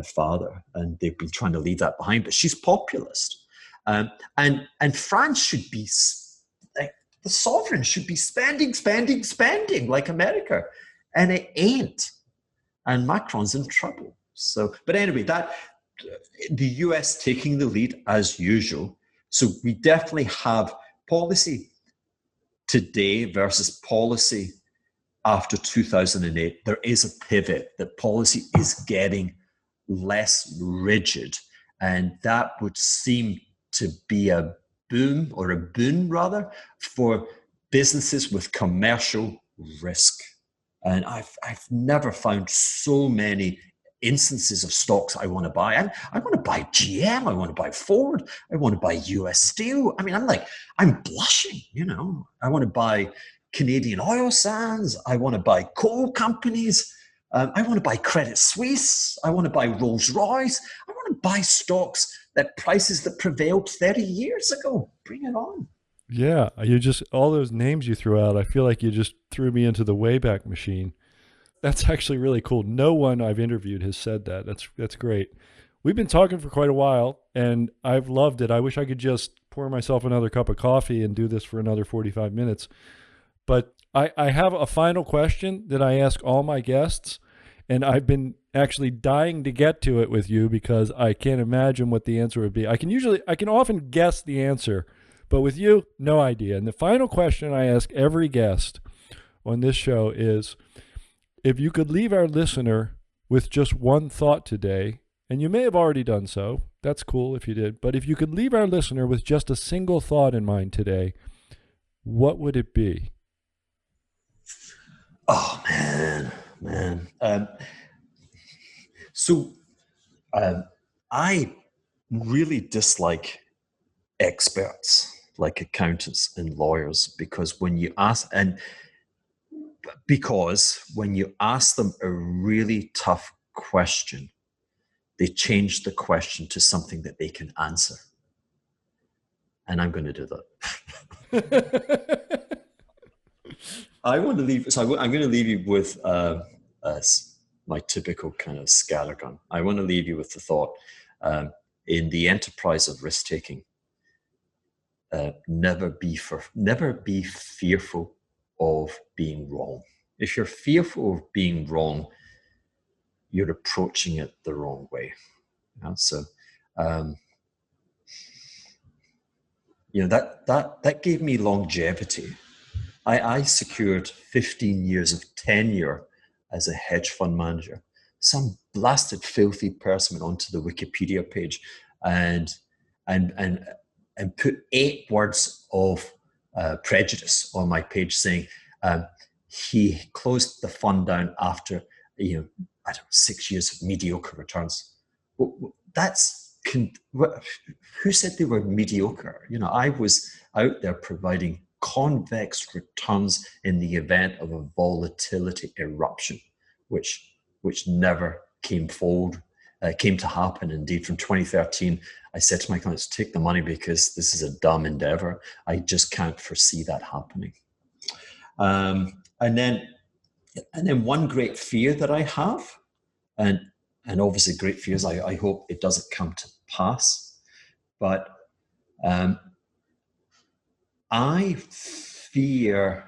S3: father, and they've been trying to leave that behind. But she's populist, and France should be the sovereign should be spending like America, and it ain't. And Macron's in trouble. So, but anyway, that the US taking the lead as usual. So we definitely have policy today versus policy after 2008. There is a pivot. That policy is getting less rigid, and that would seem to be a boon rather for businesses with commercial risk. And I've never found so many instances of stocks I want to buy. I want to buy GM. I want to buy Ford. I want to buy US Steel. I mean, I'm blushing, I want to buy Canadian oil sands. I want to buy coal companies. I want to buy Credit Suisse. I want to buy Rolls Royce. I want to buy stocks at prices that prevailed 30 years ago. Bring it on.
S2: Yeah, all those names you threw out, I feel like you just threw me into the Wayback Machine. That's actually really cool. No one I've interviewed has said that. That's great. We've been talking for quite a while, and I've loved it. I wish I could just pour myself another cup of coffee and do this for another 45 minutes. But I have a final question that I ask all my guests, and I've been actually dying to get to it with you because I can't imagine what the answer would be. I can often guess the answer, but with you, no idea. And the final question I ask every guest on this show is, if you could leave our listener with just one thought today, and you may have already done so, that's cool if you did, but if you could leave our listener with just a single thought in mind today, what would it be?
S3: Oh, man. I really dislike experts like accountants and lawyers because when you ask them a really tough question, they change the question to something that they can answer. And I'm going to do that. I'm going to leave you with my typical kind of scattergun. I want to leave you with the thought, in the enterprise of risk-taking, never be fearful of being wrong. If you're fearful of being wrong, you're approaching it the wrong way. So, that gave me longevity. I secured 15 years of tenure as a hedge fund manager. Some blasted filthy person went onto the Wikipedia page and put 8 words of prejudice on my page saying he closed the fund down after 6 years of mediocre returns. Who said they were mediocre? I was out there providing convex returns in the event of a volatility eruption, which never came to happen. Indeed, from 2013, I said to my clients, take the money because this is a dumb endeavor. I just can't foresee that happening. And then one great fear that I have, and obviously great fears, I hope it doesn't come to pass, but I fear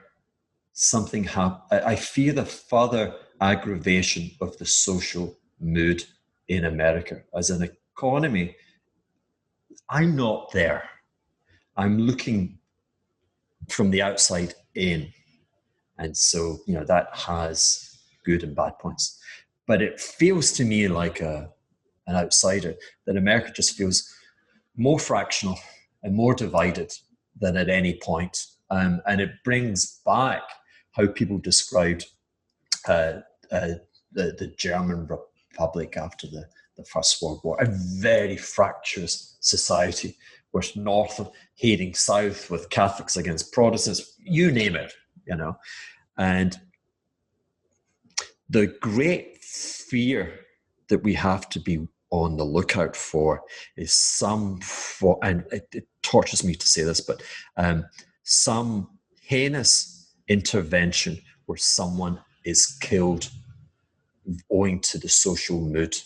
S3: I fear the further aggravation of the social mood in America. As an economy, I'm not there. I'm looking from the outside in. And so, that has good and bad points. But it feels to me like an outsider that America just feels more fractional and more divided than at any point. And it brings back how people described the German Republic after the First World War, a very fractious society, with North hating South, with Catholics against Protestants, you name it, And the great fear that we have to be on the lookout for is and it tortures me to say this, but some heinous intervention where someone is killed owing to the social mood.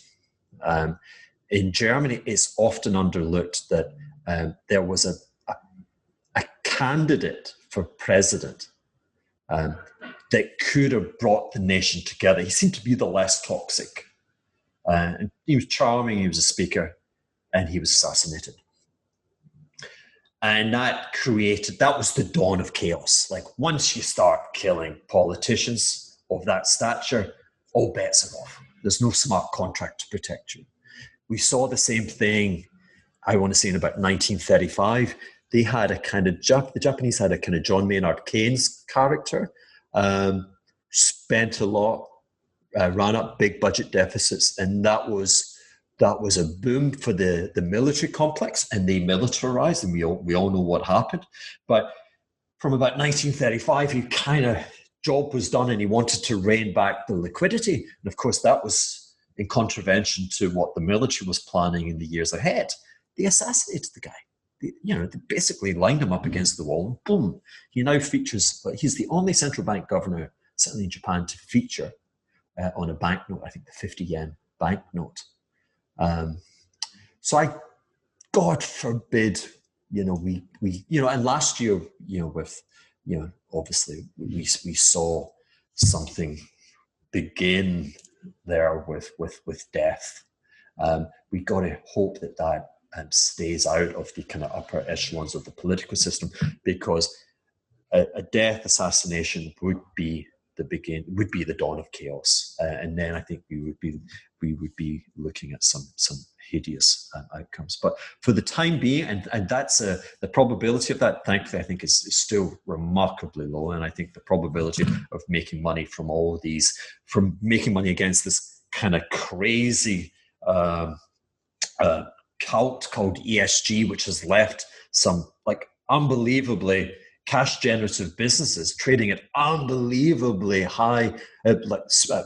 S3: In Germany, it's often underlooked that there was a candidate for president that could have brought the nation together. He seemed to be the less toxic. And he was charming, he was a speaker, and he was assassinated. And that was the dawn of chaos. Like, once you start killing politicians of that stature, all bets are off. There's no smart contract to protect you. We saw the same thing, I want to say, in about 1935. They had the Japanese had a kind of John Maynard Keynes character, spent a lot, ran up big budget deficits, and that was a boom for the military complex, and they militarized, and we all know what happened. But from about 1935, he kind of job was done, and he wanted to rein back the liquidity, and of course that was in contravention to what the military was planning in the years ahead. They assassinated the guy. They basically lined him up against the wall, and boom, he now features. He's the only central bank governor, certainly in Japan, to feature on a banknote. I think the 50 yen banknote. So God forbid, we and last year, with obviously we saw something begin there with death. We got to hope that stays out of the kind of upper echelons of the political system, because a death assassination would be the dawn of chaos, and then I think we would be looking at some hideous outcomes. But for the time being, and that's the probability of that, thankfully, I think is still remarkably low. And I think the probability of making money from making money against this kind of crazy cult called ESG, which has left some unbelievably cash generative businesses trading at unbelievably high,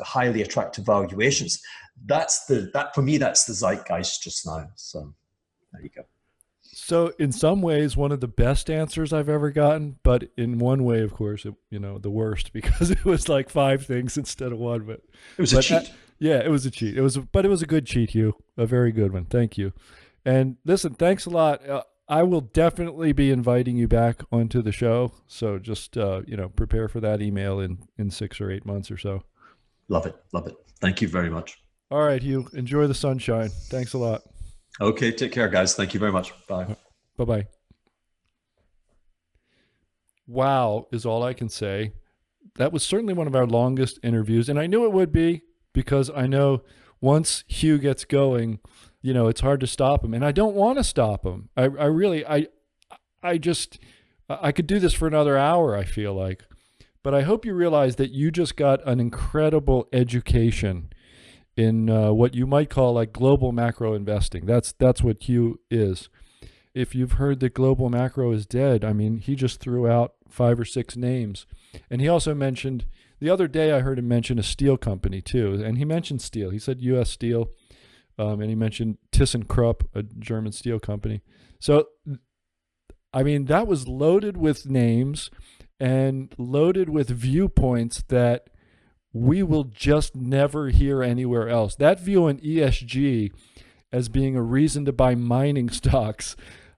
S3: highly attractive valuations. For me, that's the zeitgeist just now. So there you go.
S2: So in some ways, one of the best answers I've ever gotten, but in one way, of course, the worst, because it was like 5 things instead of 1. But
S3: it was a cheat.
S2: Yeah, it was a cheat. It was a good cheat, Hugh. A very good one. Thank you. And listen, thanks a lot. I will definitely be inviting you back onto the show. So just prepare for that email in 6 or 8 months or so.
S3: Love it. Thank you very much.
S2: All right, Hugh. Enjoy the sunshine. Thanks a lot.
S3: Okay, take care, guys. Thank you very much. Bye.
S2: Bye-bye. Wow is all I can say. That was certainly one of our longest interviews, and I knew it would be, because I know once Hugh gets going, it's hard to stop him, and I don't want to stop him. I could do this for another hour, I feel like. But I hope you realize that you just got an incredible education in what you might call like global macro investing. That's what Hugh is. If you've heard that global macro is dead, I mean, he just threw out 5 or 6 names. And he also mentioned, the other day I heard him mention a steel company too. And he mentioned steel. He said U.S. Steel. And he mentioned ThyssenKrupp, a German steel company. So, I mean, that was loaded with names and loaded with viewpoints that we will just never hear anywhere else. That view on ESG as being a reason to buy mining stocks,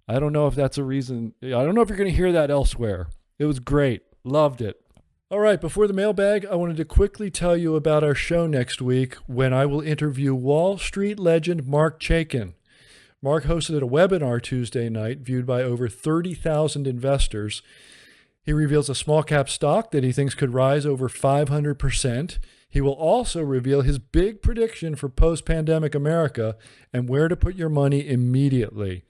S2: I don't know if that's a reason. I don't know if you're going to hear that elsewhere. It was great. Loved it. All right, before the mailbag, I wanted to quickly tell you about our show next week, when I will interview Wall Street legend Mark Chaikin. Mark hosted a webinar Tuesday night viewed by over 30,000 investors. He reveals a small cap stock that he thinks could rise over 500%. He will also reveal his big prediction for post-pandemic America and where to put your money immediately.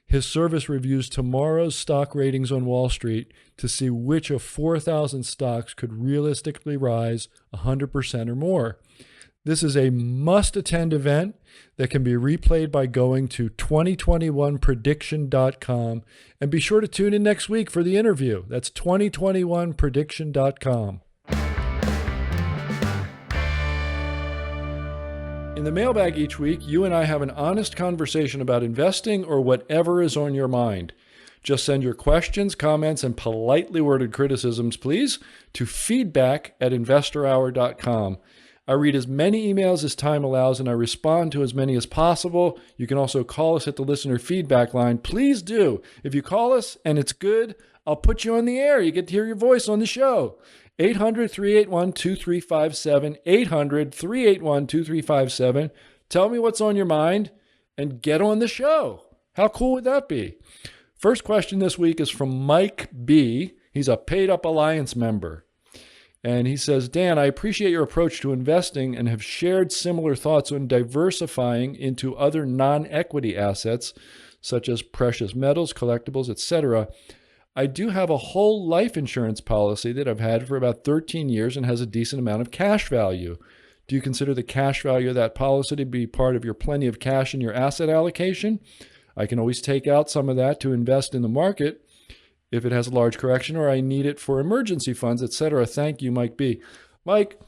S2: His service reviews tomorrow's stock ratings on Wall Street to see which of 4,000 stocks could realistically rise 100% or more. This is a must-attend event that can be replayed by going to 2021prediction.com, and be sure to tune in next week for the interview. That's 2021prediction.com. In the mailbag each week, you and I have an honest conversation about investing or whatever is on your mind. Just send your questions, comments, and politely worded criticisms, please, to feedback@investorhour.com. I read as many emails as time allows, and I respond to as many as possible. You can also call us at the listener feedback line. Please do. If you call us and it's good, I'll put you on the air. You get to hear your voice on the show. 800-381-2357, 800-381-2357. Tell me what's on your mind and get on the show. How cool would that be? First question this week is from Mike B. He's a Paid Up Alliance member. And he says, Dan, I appreciate your approach to investing and have shared similar thoughts on diversifying into other non-equity assets, such as precious metals, collectibles, etc. I do have a whole life insurance policy that I've had for about 13 years and has a decent amount of cash value. Do you consider the cash value of that policy to be part of your plenty of cash in your asset allocation? I can always take out some of that to invest in the market if it has a large correction, or I need it for emergency funds, etc. Thank you, Mike B. Mike,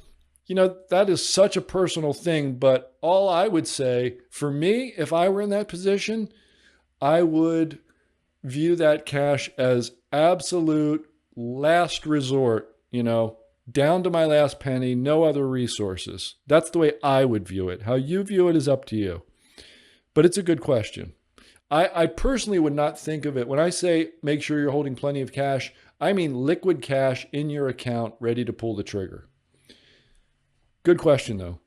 S2: that is such a personal thing, but all I would say, for me, if I were in that position, I would view that cash as absolute last resort, down to my last penny, no other resources. That's the way I would view it. How you view it is up to you. But it's a good question. I personally would not think of it. When I say make sure you're holding plenty of cash, I mean liquid cash in your account ready to pull the trigger. Good question, though.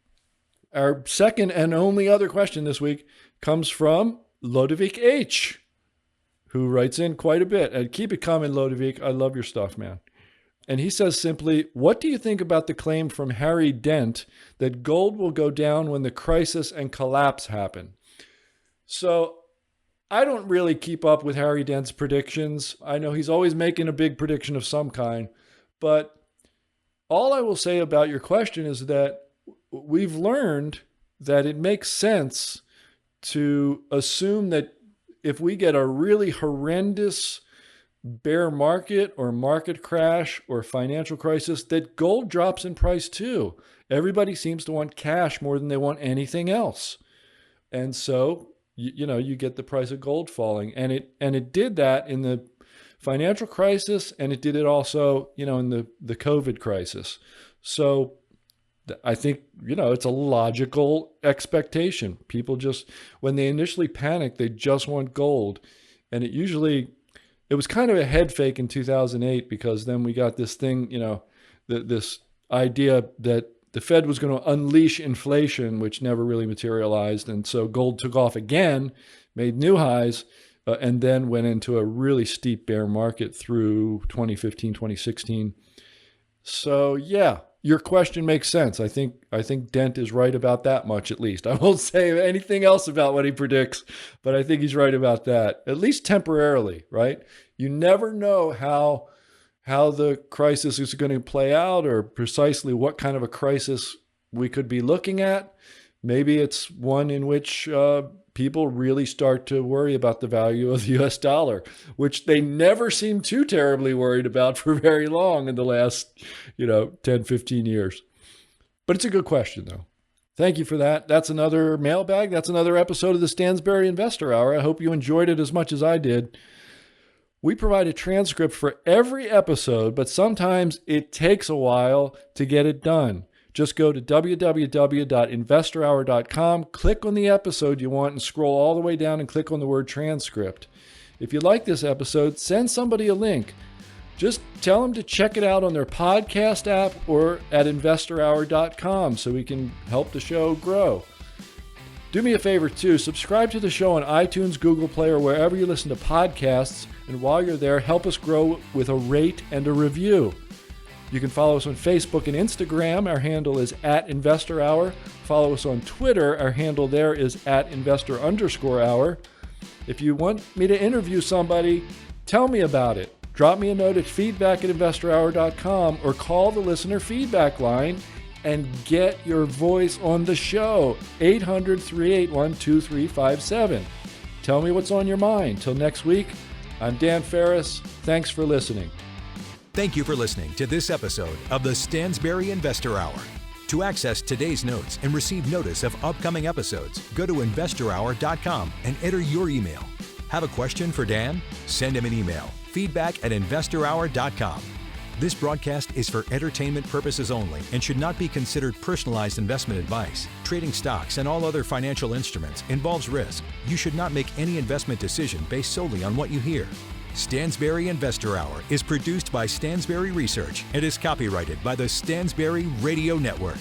S2: Our second and only other question this week comes from Lodevik H., who writes in quite a bit. And keep it coming, Lodevik. I love your stuff, man. And he says simply, what do you think about the claim from Harry Dent that gold will go down when the crisis and collapse happen? So I don't really keep up with Harry Dent's predictions. I know he's always making a big prediction of some kind, but all I will say about your question is that we've learned that it makes sense to assume that if we get a really horrendous bear market or market crash or financial crisis, that gold drops in price too. Everybody seems to want cash more than they want anything else. And so you get the price of gold falling, and it did that in the financial crisis, and it did it also, in the COVID crisis. So I think, it's a logical expectation. People just, when they initially panic, they just want gold. And it was kind of a head fake in 2008, because then we got this thing, this idea that the Fed was going to unleash inflation, which never really materialized. And so gold took off again, made new highs, and then went into a really steep bear market through 2015, 2016. So yeah, your question makes sense. I think Dent is right about that much, at least. I won't say anything else about what he predicts, but I think he's right about that, at least temporarily, right? You never know how the crisis is going to play out, or precisely what kind of a crisis we could be looking at. Maybe it's one in which people really start to worry about the value of the US dollar, which they never seem too terribly worried about for very long in the last, 10, 15 years. But it's a good question, though. Thank you for that. That's another mailbag. That's another episode of the Stansberry Investor Hour. I hope you enjoyed it as much as I did. We provide a transcript for every episode, but sometimes it takes a while to get it done. Just go to www.investorhour.com, click on the episode you want, and scroll all the way down and click on the word transcript. If you like this episode, send somebody a link. Just tell them to check it out on their podcast app or at investorhour.com so we can help the show grow. Do me a favor, too. Subscribe to the show on iTunes, Google Play, or wherever you listen to podcasts. And while you're there, help us grow with a rate and a review. You can follow us on Facebook and Instagram. Our handle is @InvestorHour. Follow us on Twitter. Our handle there is @investor_hour. If you want me to interview somebody, tell me about it. Drop me a note at feedback@investorhour.com or call the listener feedback line and get your voice on the show, 800-381-2357. Tell me what's on your mind. Till next week, I'm Dan Ferris. Thanks for listening.
S1: Thank you for listening to this episode of the Stansberry Investor Hour. To access today's notes and receive notice of upcoming episodes, go to investorhour.com and enter your email. Have a question for Dan? Send him an email, feedback@investorhour.com. This broadcast is for entertainment purposes only and should not be considered personalized investment advice. Trading stocks and all other financial instruments involves risk. You should not make any investment decision based solely on what you hear. Stansberry Investor Hour is produced by Stansberry Research and is copyrighted by the Stansberry Radio Network.